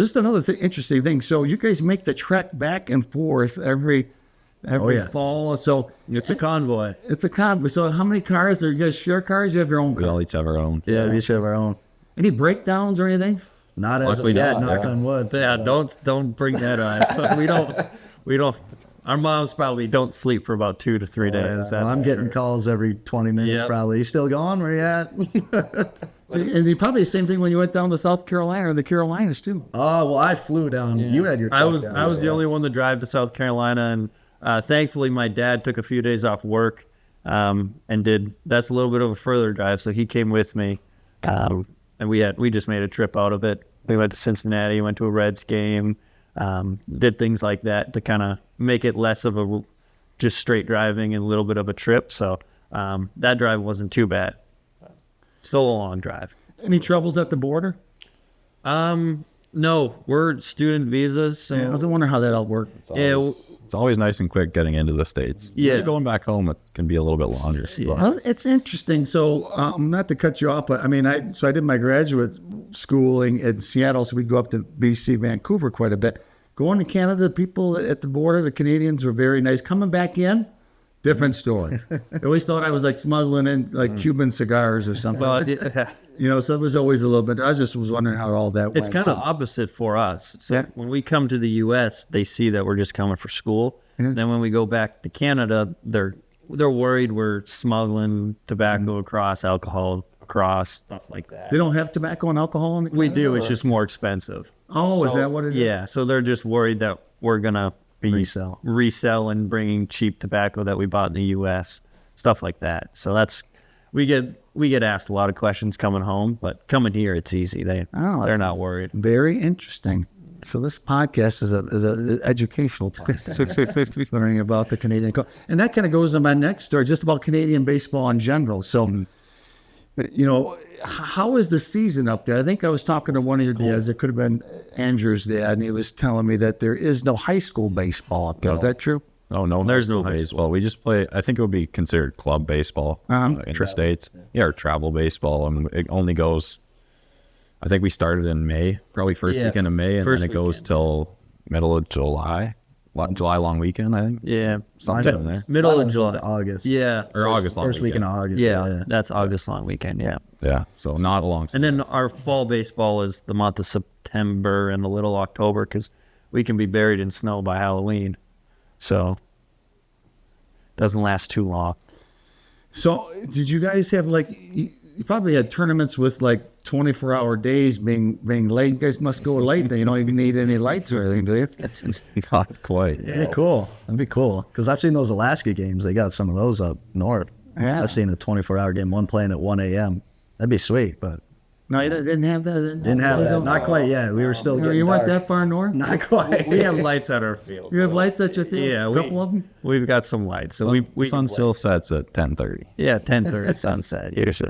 Just another interesting thing. So you guys make the trek back and forth every fall. So it's a convoy. It's a convoy. So how many cars? Are you guys share cars? You have your own car? We all each have our own. Yeah, we each have our own. Any breakdowns or anything? Not as of yet, knock on wood. Yeah, don't bring that on. we don't. Our moms probably don't sleep for about 2 to 3 days. Well, I'm getting calls every 20 minutes probably. You still going? Where you at? So, and you probably the same thing when you went down to South Carolina or the Carolinas too. Oh, well, I flew down. You had your truck I was down, the only one to drive to South Carolina, and thankfully my dad took a few days off work and that's a little bit of a further drive, so he came with me, and we just made a trip out of it. We went to Cincinnati, went to a Reds game, did things like that to kind of make it less of a just straight driving and a little bit of a trip. So that drive wasn't too bad. Still a long drive. Any troubles at the border? No, we're student visas. So I was wondering how that all worked. It's always nice and quick getting into the States. Yeah. Going back home, it can be a little bit longer. Yeah. Well, it's interesting. So not to cut you off, but I mean, I did my graduate schooling in Seattle, so we go up to BC, Vancouver quite a bit. Going to Canada, the people at the border, the Canadians were very nice. Coming back in, different story. They always thought I was like smuggling in like Cuban cigars or something. Well, So it was always a little bit. I just was wondering how all that went. it's kind of opposite for us. So when we come to the U.S., they see that we're just coming for school. And then when we go back to Canada, they're worried we're smuggling tobacco across, alcohol across, stuff like that. They don't have tobacco and alcohol in the We do. It's just more expensive. Oh, is that what it is? Yeah. So they're just worried that we're gonna be resell and bringing cheap tobacco that we bought in the U.S. Stuff like that. So we get asked a lot of questions coming home, but coming here it's easy. They're not worried. Very interesting. So this podcast is a educational podcast, learning about the Canadian culture. And that kind of goes to my next story, just about Canadian baseball in general. So, how is the season up there? I think I was talking to one of your dads. It could have been Andrew's dad, and he was telling me that there is no high school baseball up there. Is that true? Oh, no, there's no baseball. We just play, I think it would be considered club baseball in the States. Yeah, or travel baseball. I mean, it only goes, I think we started in May, probably first weekend of May, and then it goes till middle of July. July long weekend, I think. Yeah. Sometime there. Middle of July. August. Yeah. Or August long First weekend of August. Yeah, that's August long weekend, yeah. Yeah, so not a long season. And then our fall baseball is the month of September and a little October because we can be buried in snow by Halloween. So it doesn't last too long. So did you guys have you probably had tournaments with 24-hour days being late. You guys must go late. You don't even need any lights or anything, do you? Not quite. Yeah, cool. That'd be cool. Because I've seen those Alaska games. They got some of those up north. Yeah. I've seen a 24-hour game, one playing at 1 a.m. That'd be sweet, but... No, you didn't have that? Didn't have that. Not quite yet. We were still getting You weren't dark. that far north? Not quite. We have lights at our field. You have lights at your field? Yeah. A couple of them? We've got some lights. So we Sun still sets at 10:30. Yeah, 10:30 sunset usually.